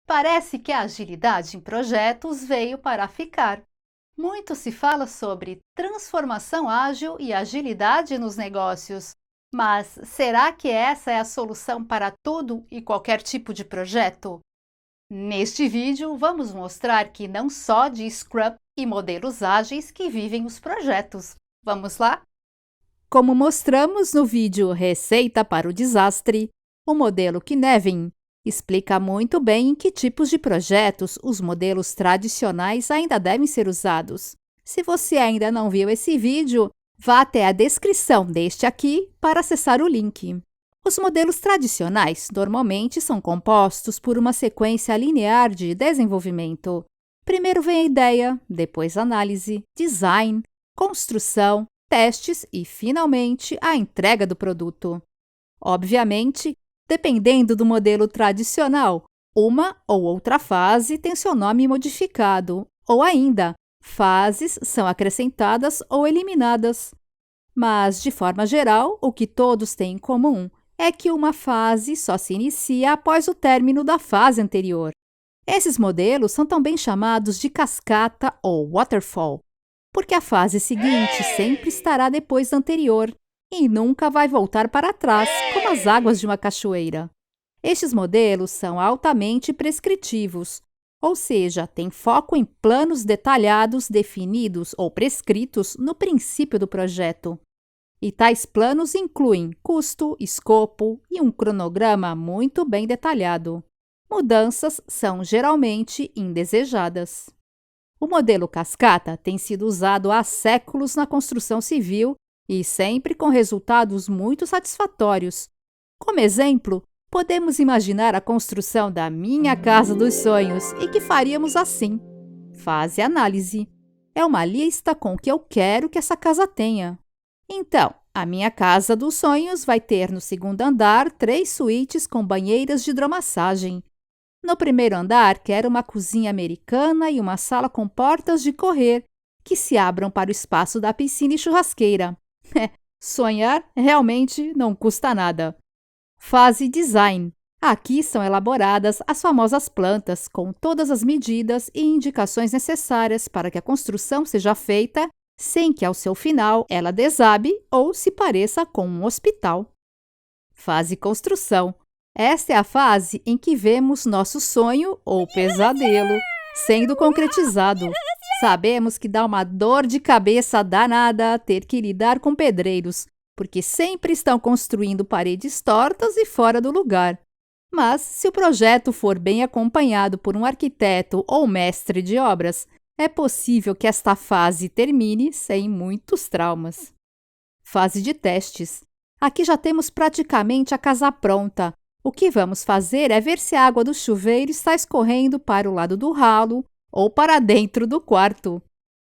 Parece que a agilidade em projetos veio para ficar. Muito se fala sobre transformação ágil e agilidade nos negócios. Mas será que essa é a solução para todo e qualquer tipo de projeto? Neste vídeo, vamos mostrar que não só de Scrum e modelos ágeis que vivem os projetos. Vamos lá? Como mostramos no vídeo Receita para o Desastre, o modelo Cynefin explica muito bem em que tipos de projetos os modelos tradicionais ainda devem ser usados. Se você ainda não viu esse vídeo, vá até a descrição deste aqui para acessar o link. Os modelos tradicionais normalmente são compostos por uma sequência linear de desenvolvimento. Primeiro vem a ideia, depois análise, design, construção, testes e, finalmente, a entrega do produto. Obviamente, dependendo do modelo tradicional, uma ou outra fase tem seu nome modificado, ou ainda, fases são acrescentadas ou eliminadas. Mas, de forma geral, o que todos têm em comum é que uma fase só se inicia após o término da fase anterior. Esses modelos são também chamados de cascata ou waterfall, porque a fase seguinte sempre estará depois da anterior e nunca vai voltar para trás, como as águas de uma cachoeira. Estes modelos são altamente prescritivos, ou seja, têm foco em planos detalhados definidos ou prescritos no princípio do projeto. E tais planos incluem custo, escopo e um cronograma muito bem detalhado. Mudanças são geralmente indesejadas. O modelo cascata tem sido usado há séculos na construção civil e sempre com resultados muito satisfatórios. Como exemplo, podemos imaginar a construção da minha casa dos sonhos e que faríamos assim. Fase análise. É uma lista com o que eu quero que essa casa tenha. Então, a minha casa dos sonhos vai ter no segundo andar 3 suítes com banheiras de hidromassagem. No primeiro andar, quero uma cozinha americana e uma sala com portas de correr, que se abram para o espaço da piscina e churrasqueira. Sonhar realmente não custa nada. Fase design. Aqui são elaboradas as famosas plantas, com todas as medidas e indicações necessárias para que a construção seja feita sem que, ao seu final, ela desabe ou se pareça com um hospital. Fase construção. Esta é a fase em que vemos nosso sonho ou pesadelo sendo concretizado. Sabemos que dá uma dor de cabeça danada ter que lidar com pedreiros, porque sempre estão construindo paredes tortas e fora do lugar. Mas, se o projeto for bem acompanhado por um arquiteto ou mestre de obras, é possível que esta fase termine sem muitos traumas. Fase de testes. Aqui já temos praticamente a casa pronta. O que vamos fazer é ver se a água do chuveiro está escorrendo para o lado do ralo ou para dentro do quarto.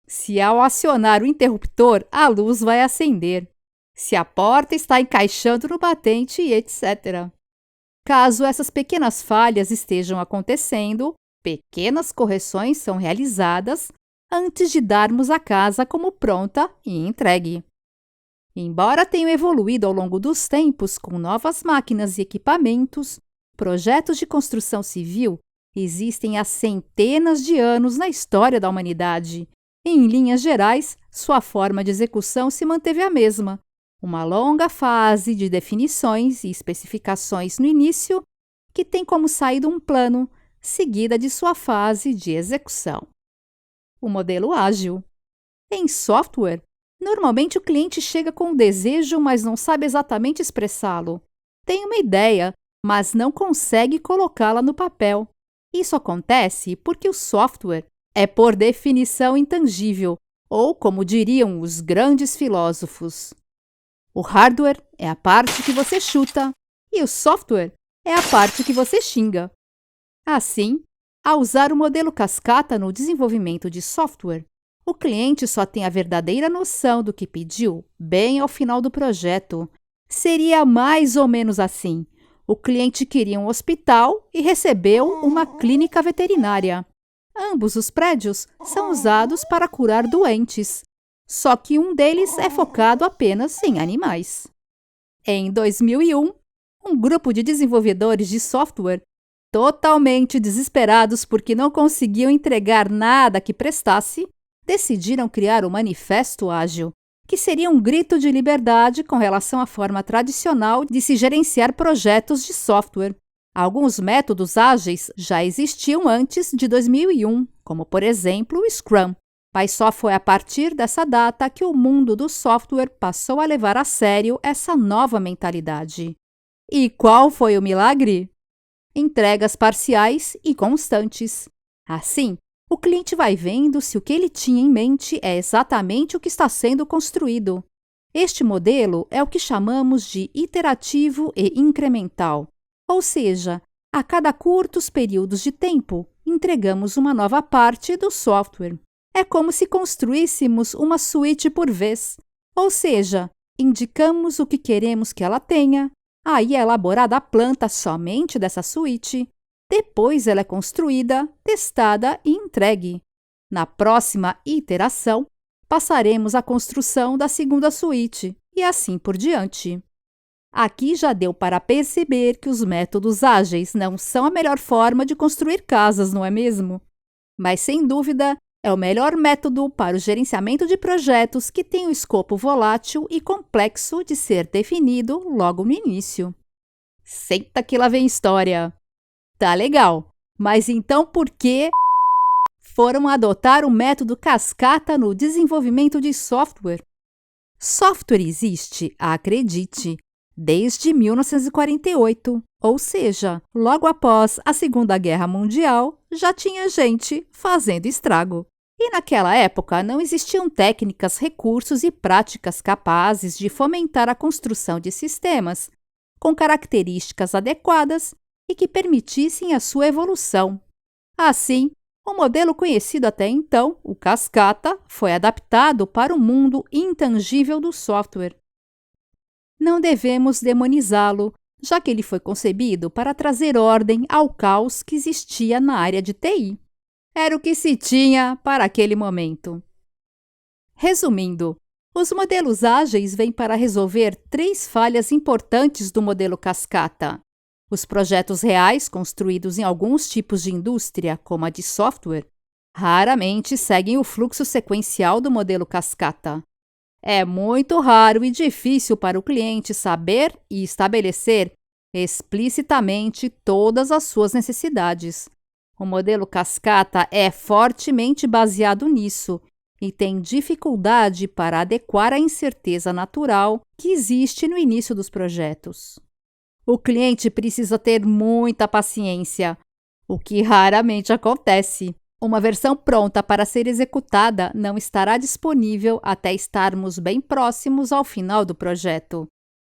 Se ao acionar o interruptor, a luz vai acender. Se a porta está encaixando no batente, etc. Caso essas pequenas falhas estejam acontecendo, pequenas correções são realizadas antes de darmos a casa como pronta e entregue. Embora tenham evoluído ao longo dos tempos com novas máquinas e equipamentos, projetos de construção civil existem há centenas de anos na história da humanidade. Em linhas gerais, sua forma de execução se manteve a mesma. Uma longa fase de definições e especificações no início, que tem como saída um plano, seguida de sua fase de execução. O modelo ágil. Em software, normalmente o cliente chega com um desejo, mas não sabe exatamente expressá-lo. Tem uma ideia, mas não consegue colocá-la no papel. Isso acontece porque o software é, por definição, intangível, ou como diriam os grandes filósofos. O hardware é a parte que você chuta e o software é a parte que você xinga. Assim, ao usar o modelo cascata no desenvolvimento de software, o cliente só tem a verdadeira noção do que pediu bem ao final do projeto. Seria mais ou menos assim. O cliente queria um hospital e recebeu uma clínica veterinária. Ambos os prédios são usados para curar doentes, só que um deles é focado apenas em animais. Em 2001, um grupo de desenvolvedores de software totalmente desesperados porque não conseguiam entregar nada que prestasse, decidiram criar o Manifesto Ágil, que seria um grito de liberdade com relação à forma tradicional de se gerenciar projetos de software. Alguns métodos ágeis já existiam antes de 2001, como, por exemplo, o Scrum, mas só foi a partir dessa data que o mundo do software passou a levar a sério essa nova mentalidade. E qual foi o milagre? Entregas parciais e constantes. Assim, o cliente vai vendo se o que ele tinha em mente é exatamente o que está sendo construído. Este modelo é o que chamamos de iterativo e incremental, ou seja, a cada curtos períodos de tempo, entregamos uma nova parte do software. É como se construíssemos uma suíte por vez, ou seja, indicamos o que queremos que ela tenha, aí é elaborada a planta somente dessa suíte, depois ela é construída, testada e entregue. Na próxima iteração, passaremos à construção da segunda suíte e assim por diante. Aqui já deu para perceber que os métodos ágeis não são a melhor forma de construir casas, não é mesmo? Mas, sem dúvida, é o melhor método para o gerenciamento de projetos que tem o escopo volátil e complexo de ser definido logo no início. Senta que lá vem história! Tá legal, mas então por que foram adotar o método cascata no desenvolvimento de software? Software existe, acredite, desde 1948, ou seja, logo após a Segunda Guerra Mundial, já tinha gente fazendo estrago. E naquela época não existiam técnicas, recursos e práticas capazes de fomentar a construção de sistemas com características adequadas e que permitissem a sua evolução. Assim, o modelo conhecido até então, o cascata, foi adaptado para o mundo intangível do software. Não devemos demonizá-lo, já que ele foi concebido para trazer ordem ao caos que existia na área de TI. Era o que se tinha para aquele momento. Resumindo, os modelos ágeis vêm para resolver 3 falhas importantes do modelo cascata. Os projetos reais, construídos em alguns tipos de indústria, como a de software, raramente seguem o fluxo sequencial do modelo cascata. É muito raro e difícil para o cliente saber e estabelecer explicitamente todas as suas necessidades. O modelo cascata é fortemente baseado nisso e tem dificuldade para adequar a incerteza natural que existe no início dos projetos. O cliente precisa ter muita paciência, o que raramente acontece. Uma versão pronta para ser executada não estará disponível até estarmos bem próximos ao final do projeto.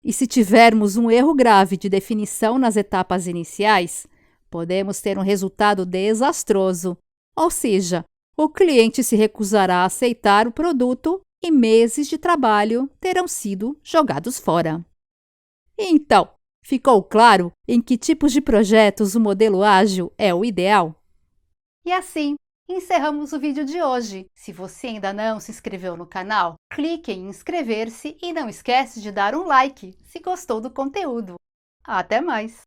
E se tivermos um erro grave de definição nas etapas iniciais, podemos ter um resultado desastroso, ou seja, o cliente se recusará a aceitar o produto e meses de trabalho terão sido jogados fora. Então, ficou claro em que tipos de projetos o modelo ágil é o ideal? E assim, encerramos o vídeo de hoje. Se você ainda não se inscreveu no canal, clique em inscrever-se e não esquece de dar um like se gostou do conteúdo. Até mais!